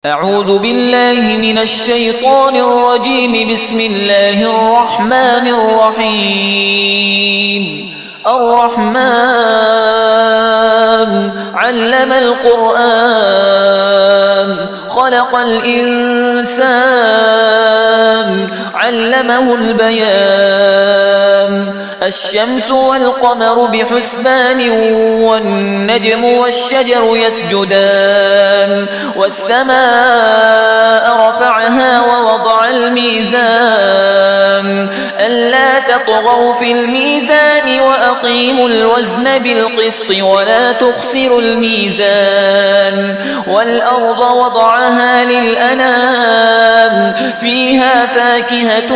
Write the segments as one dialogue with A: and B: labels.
A: أعوذ بالله من الشيطان الرجيم. بسم الله الرحمن الرحيم. الرحمن علم القرآن خلق الإنسان علمه البيان. الشمس والقمر بحسبان والنجم والشجر يسجدان. والسماء رفعها ووضع الميزان ألا تطغوا في الميزان وأقيموا الوزن بالقسط ولا تخسروا الميزان. والأرض وضعها للأنام فيها فاكهة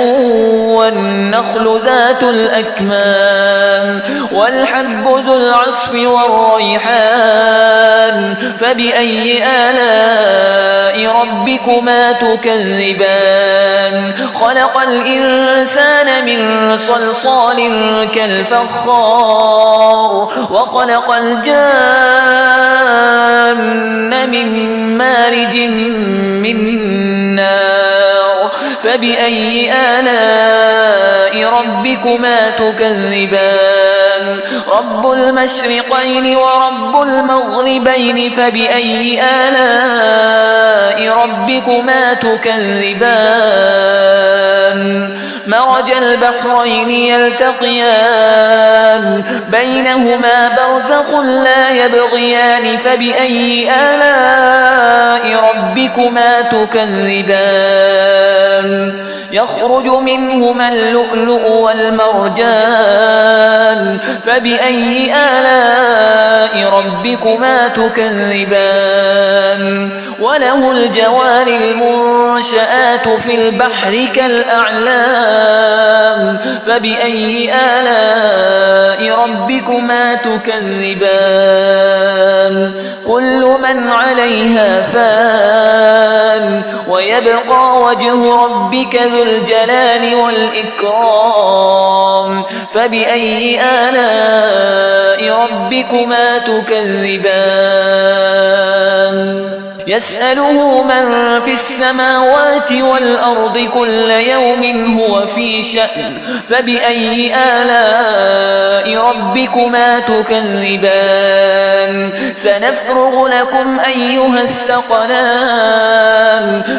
A: والنخل ذات الأكمام والحب ذو العصف والريحان. فبأي آلاء ربكما تكذبان؟ خلق الإنسان من صلصال كالفخار وخلق الجان من مارج من نار. فبأي آلاء ربكما تكذبان؟ رب المشرقين ورب المغربين. فبأي آلاء ربكما تكذبان؟ مرج البحرين يلتقيان بينهما برزخ لا يبغيان. فبأي آلاء ربكما تكذبان؟ يخرج منهما اللؤلؤ والمرجان. فبأي آلاء ربكما تكذبان؟ وله الجوار المنشآت في البحر كالأعلام. فبأي آلاء ربكما تكذبان؟ كل من عليها فان ويبقى وجه ربك ذو الجلال والإكرام. فبأي آلاء ربكما تكذبان؟ يسأله من في السماوات والأرض كل يوم هو في شأن. فبأي آلاء ربكما تكذبان؟ سنفرغ لكم أيها الثقلان.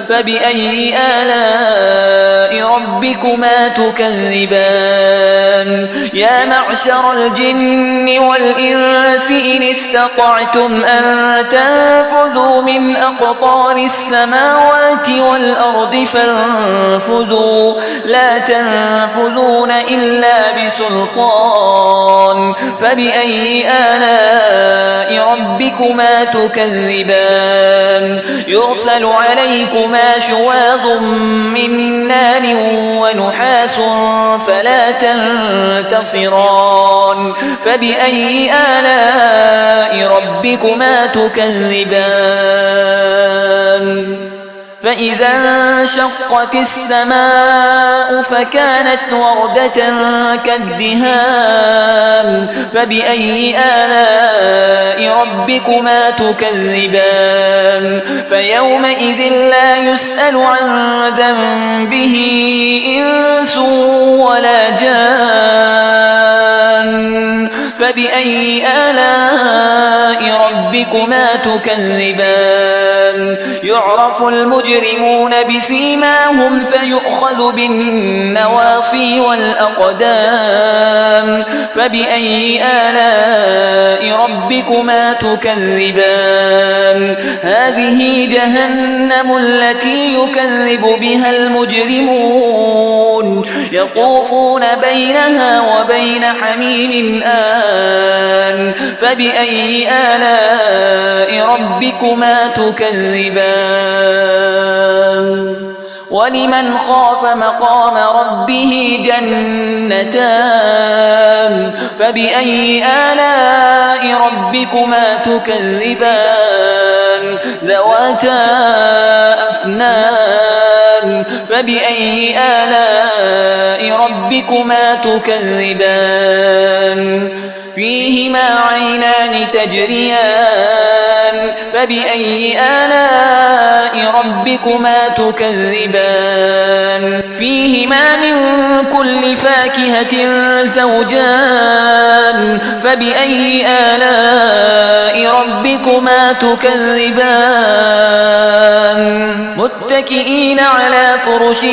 A: فبأي آلاء ربكما تكذبان؟ يا معشر الجن والإنس إن استطعتم أن تنفذوا من أقطار السماوات والأرض فانفذوا لا تنفذون إلا بسلطان. فبأي آلاء ربكما تكذبان؟ يرسل عليكما شواظ من نار ونحاس فلا تنتصران. فبأي آلاء ربكما تكذبان؟ فإذا انشقت السماء فكانت وردة كالدهان. فبأي آلاء ربكما تكذبان؟ فيومئذ لا يسأل عن ذنبه إنس ولا جان. فبأي آلاء ربكما تكذبان؟ يعرف المجرمون بسيماهم فيؤخذ بالنواصي والأقدام. فبأي آلاء ربكما تكذبان؟ هذه جهنم التي يكذب بها المجرمون يطوفون بينها وبين حميم آن. فبأي آلاء ربكما تكذبان؟ ولمن خاف مقام ربه جنتان. فبأي آلاء ربكما تكذبان؟ ذواتا أفنان. فبأي آلاء ربكما تكذبان؟ فيهما عينان تجريان. فبأي آلاء ربكما تكذبان فيهما من كل فاكهة زوجان فبأي آلاء ربكما تكذبان متكئين على فرش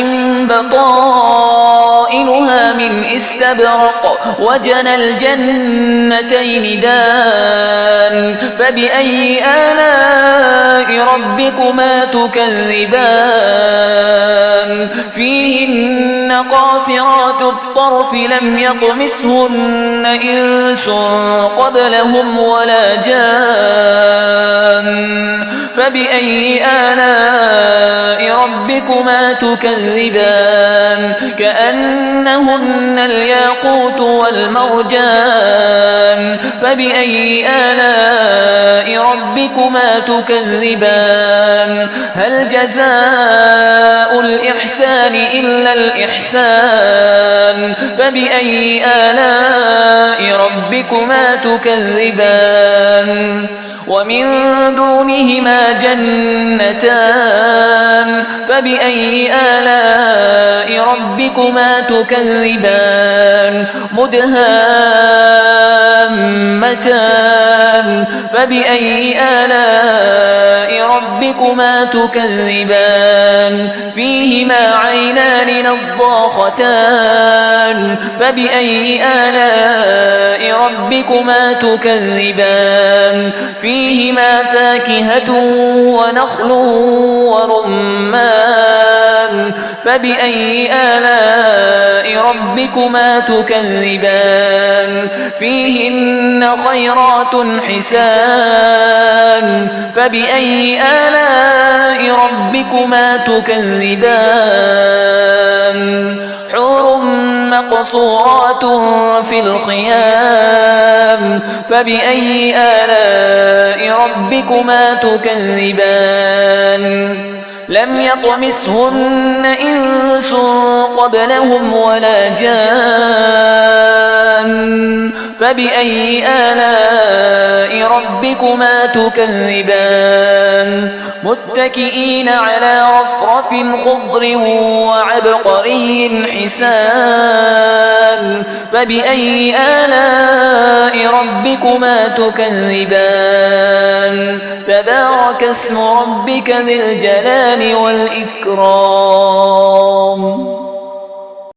A: بطائنها من استبرق وجنى الجنتين دان فبأي آلاء ربكما تكذبان فيهن قاصرات الطرف لم يطمثهن إنس قبلهم ولا جان فبأي آلاء ربكما تكذبان كأنهن الياقوت والمرجان فبأي آلاء ربكما تكذبان هل جزاء الإحسان إلا الإحسان فبأي آلاء ربكما تكذبان ومن دونهما جنتان فبأي آلاء ربكما تكذبان مدهامتان فبأي آلاء ربكما تكذبان فيهما عينان نضاختان فبأي آلاء ربكما تكذبان فيهما فاكهة ونخل ورمان فبأي آلاء ربكما تكذبان فيهن خيرات حسان فبأي آلاء ربكما تكذبان حور مقصورات في الخيام فبأي آلاء ربكما تكذبان لم يطمثهن إنس قبلهم ولا جان فبأي آلاء ربكما تكذبان متكئين على رفرف خضر وعبقري حسان فبأي آلاء ربكما تكذبان تبارك اسم ربك ذي الجلال والإكرام